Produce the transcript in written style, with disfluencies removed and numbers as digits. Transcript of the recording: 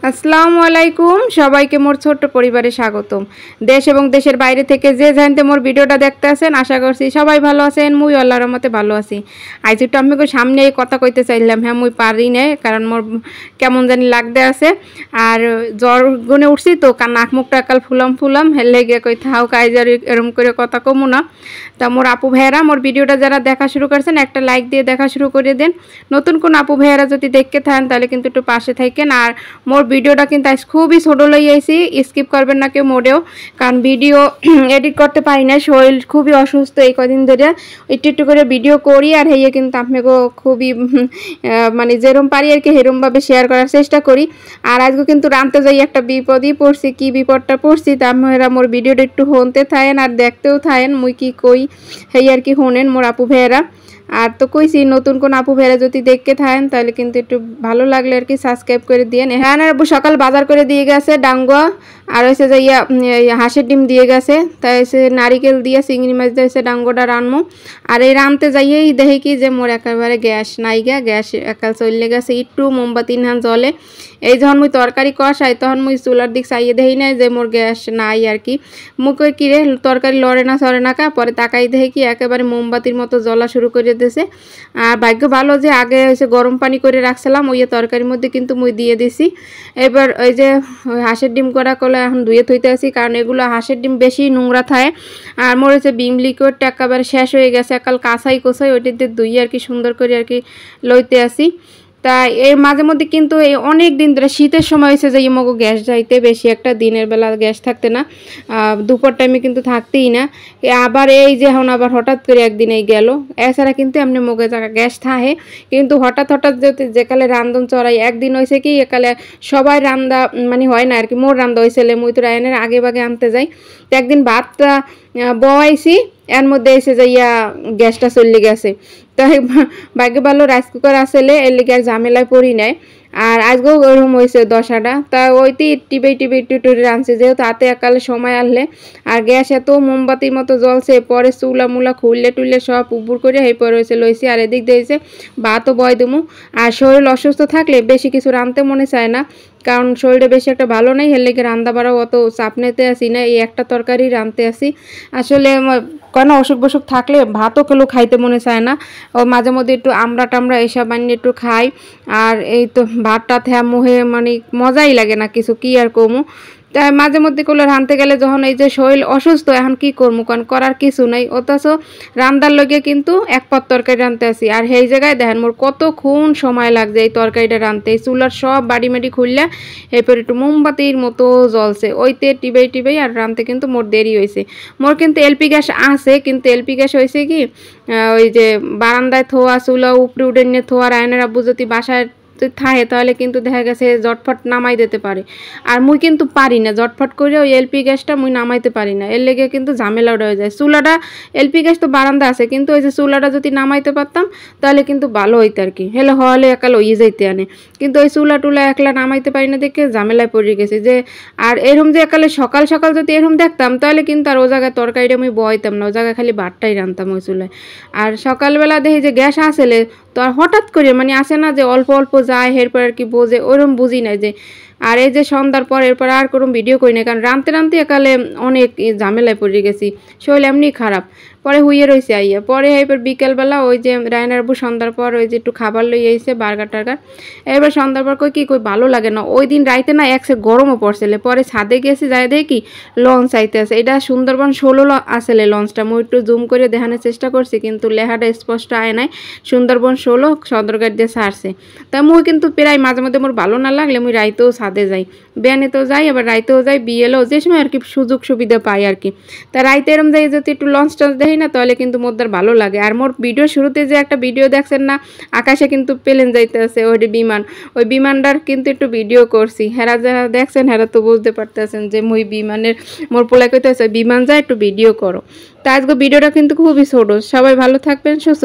আসসালামু আলাইকুম সবাইকে মোর ছোট্ট পরিবারে স্বাগতম। দেশ এবং দেশের বাইরে থেকে যে জানতে মোর ভিডিওটা দেখতে আছেন আশা করছি সবাই ভালো আছেন। মুই আল্লাহর রহমতে ভালো আছি। আজ একটু আমি সামনে এই কথা কইতে চাইলাম, হ্যাঁ মুই পারি না, কারণ মোর কেমন জানি লাগতে আছে আর জ্বর গুনে উঠছি তো নাক মুখটা একাল ফুলাম হেলে গিয়ে কই থাও কাজ আর এরম করে কথা কমু না। তা মোর আপু ভাইয়েরা মোর ভিডিওটা যারা দেখা শুরু করছেন একটা লাইক দিয়ে দেখা শুরু করে দেন। নতুন কোন আপু ভাইয়েরা যদি দেখতে থাকেন তাহলে কিন্তু একটু পাশে থাকেন। আর মোর ভিডিওটা কিন্তু আজ খুবই ছোট লই আইছি, স্কিপ করবেন না কেউ মোড়েও, কারণ ভিডিও এডিট করতে পারি না, শরীর খুবই অসুস্থ এই কদিন ধরে। একটু করে ভিডিও করি আর হেয়ে কিন্তু আপনাকে খুবই মানে যেরম পারি আর কি সেরমভাবে শেয়ার করার চেষ্টা করি। আর আজকে কিন্তু রানতে যাই একটা বিপদই পড়ছি, কি বিপদটা পড়ছি তা আপনারা মোর ভিডিওটা একটু শুনতে থাকেন আর দেখতেও থাকেন মুই কি কই হেই আর কি শোনেন মোর আপু ভাইয়েরা। আর তো কইছি নতুন কোন আপু ভাইরা যদি দেখতে থাকেন তাহলে কিন্তু একটু ভালো লাগলে আর কি সাবস্ক্রাইব করে দিয়েন। হ্যাঁ আর সকাল বাজার করে দিয়ে গেছে ডাঙ্গুয়া আর হয়েছে যে হাঁসের ডিম দিয়ে গেছে, তাই হচ্ছে নারিকেল দিয়ে চিংড়ি মাছ দিয়েছে ডাঙ্গোটা রানমো। আর এই রানতে যাইয়েই দেখি কি যে মোর একেবারে গ্যাস নাই গা, গ্যাস একাল চলে গেছে, একটু মোমবাতি নান জলে। এই যখন মুই তরকারি কষাই তখন মুই চুলার দিক চাইয়ে দেখি নাই যে মোর গ্যাস নাই আর কি। মুখে কিরে তরকারি লড়ে না সরে না কা, পরে তাকাই দেখি কি একেবারে মোমবাতির মতো জ্বলা শুরু করে দিয়েছে। আর ভাগ্য ভালো যে আগে হয়েছে গরম পানি করে রাখছিলাম ওই তরকারির মধ্যে কিন্তু মুই দিয়ে দিছি। এবার ওই যে হাঁসের ডিম করা কলা এখন ধুয়ে থইতে আসি, কারণ এগুলো হাঁসের ডিম বেশি নোংরা থাকে। আর মোর হচ্ছে বিম লিকুইডটা একেবারে শেষ হয়ে গেছে, একাল কাঁচাই কোচাই ওইটাতে ধুয়ে আর কি সুন্দর করে আর কি লইতে আসি। তা এর মাঝে মধ্যে কিন্তু এই অনেক দিন ধরে শীতের সময় হয়েছে যে মগো গ্যাস যাইতে বেশি একটা, দিনের বেলা গ্যাস থাকতে না, দুপুর টাইমে কিন্তু থাকতেই না। আবার এই যে এখন আবার হঠাৎ করে একদিন এই গেল, এছাড়া কিন্তু এমনি মগে জায়গা গ্যাস থাকে, কিন্তু হঠাৎ যদি যেকালে রান্ধন চড়াই একদিন হয়েছে কি একালে সবাই রান্দা মানে হয় না আর কি, মোর রান্দা হয়েছিল মুই তো রায়নের আগে বাগে আনতে যাই। তো একদিন ভাতটা বয়াইছি এর মধ্যে এসে যাইয়া গ্যাসটা চলে গেছে। তাই ভাগ্য ভালো রাইস কুকার আসলে এর লিগে আর ঝামেলায় পড়ি নাই। আর আজকেও ওরকম হয়েছে দশাটা, তা ওইতেই টিপে একটু রাঁধছে যেহেতু হাতে একালে সময় আনলে। আর গ্যাস এত মোমবাতির মতো জ্বলছে, পরে চুলা মুলা খুললে টুললে সব উপর করে এই পরে হয়েছে লইছি। আর এদিক দিয়েছে ভাতও বয় দেবো। আর শরীর অসুস্থ থাকলে বেশি কিছু রাঁধতে মনে চায় না, কারণ শরীরে বেশি একটা ভালো নেই, হেলে গিয়ে রান্না বাড়াও অত চাপ নিতে আসি না, এই একটা তরকারি রাঁধতে আসি। আসলে কেন অসুখ বসুখ থাকলে ভাতও কেউ খাইতে মনে চায় না, ও মাঝে মধ্যে একটু আমরা টামড়া এসব বানিয়ে একটু খাই। আর এই তো ভাতটা থ্যা মুহে মানে মজাই লাগে না কিছু, কি আর কমু। তাই মাঝে মধ্যে করলে রাঁধতে গেলে যখন এই যে শরীর অসুস্থ এখন কি করবো, কারণ করার কিছু নাই। অথচ রান্নার লগে কিন্তু এক পদ তরকারি রাঁধতে আসি, আর সেই জায়গায় দেখেন মোর কতক্ষণ সময় লাগছে এই তরকারিটা রাঁধতে। এই চুলার সব বাড়ি মাড়ি খুললে এরপর একটু মোমবাতির মতো জ্বলছে, ওইতে টিবাই আর রাঁধতে কিন্তু মোর দেরি হয়েছে। মোর কিন্তু এলপি গ্যাস আছে, কিন্তু এলপি গ্যাস হয়েছে কি ওই যে বারান্দায় থোয়া চুলা উপরে উঠে নিয়ে থোয়া রায়নের আব্বু যদি বাসায় থাকে তাহলে কিন্তু দেখা গেছে জটফট নামাই দিতে পারে। আর মুই কিন্তু পারি না জটফট করে ওই এলপি গ্যাসটা মুই নামাইতে পারি না, এর লেগে কিন্তু ঝামেলা হয়ে যায়। চুলাটা এলপি গ্যাস তো বারান্দা আছে, কিন্তু ওই যে চুলাটা যদি নামাইতে পারতাম তাহলে কিন্তু ভালো হইতো আর কি, হেলে হলে একাল হইয়ে যাইতে আনে। কিন্তু ওই চুলা টুলা একলা নামাইতে পারি না দেখে ঝামেলায় পড়ে গেছে যে। আর এরকম যে একালে সকাল সকাল যদি এরকম দেখতাম তাহলে কিন্তু আর ও জায়গায় তরকারিটা আমি বইতাম না, ও জায়গায় খালি ভাতটাই রান্তাম ওই চুলায়। আর সকালবেলা দেখি যে গ্যাস আসলে তো আর হঠাৎ করে মানে আসে না যে অল্প অল্প যায় এরপর আর কি বোঝে, ওরকম বুঝি না যে। আর এই যে সন্ধ্যার পর এরপর আর কোনো ভিডিও করি না, কারণ রাঁধতে একালে অনেক ঝামেলায় পড়ে গেছি, শরীর এমনি খারাপ। পরে হুইয়ে রয়েছে আইয়া, পরে এবার বিকেলবেলা ওই যে রায়নার আব্বু সন্ধ্যার পর ওই যে একটু খাবার লই আইছে বার্গার টার্গার। এবার সন্ধ্যার পর কই ভালো লাগে না, ওই দিন রাইতে না একসে গরমও পড়ছিল। পরে ছাদে গেছি যাই দেখি লঞ্চ আইতে আছে, এটা সুন্দরবন 16 আসলে লঞ্চটা, মুই একটু জুম করে দেখানোর চেষ্টা করছি কিন্তু লেখাটা স্পষ্ট আয় নাই, সুন্দরবন 16 সদরঘাট দিয়ে ছাড়ছে। তা মুই কিন্তু প্রায় মাঝে মধ্যে মোর ভালো না লাগলে মুই রাইতেও ছাদে যাই, বেয়ানেতেও যাই আবার রাইতেও যাই, বিয়েলেও যে সময় আর কি সুযোগ সুবিধা পাই আর কি। তা রাইতে এরম যাই যদি একটু লঞ্চ টঞ্চ দেখি না তাহলে কিন্তু মোদ্দার ভালো লাগে। আর মোর ভিডিও শুরুতে যে একটা ভিডিও দেখছেন না আকাশে কিন্তু প্লেন যাইতে আছে ওই বিমান, ওই বিমানটার কিন্তু একটু ভিডিও করছি, হেরা যারা দেখছেন হেরা তো বুঝতে পারতেছেন যে মুই বিমানের মোর পোলা কইতে আছে বিমান যায় একটু ভিডিও করো। তা আজকে ভিডিওটা কিন্তু খুবই ছোট, সবাই ভালো থাকবেন সুস্থ।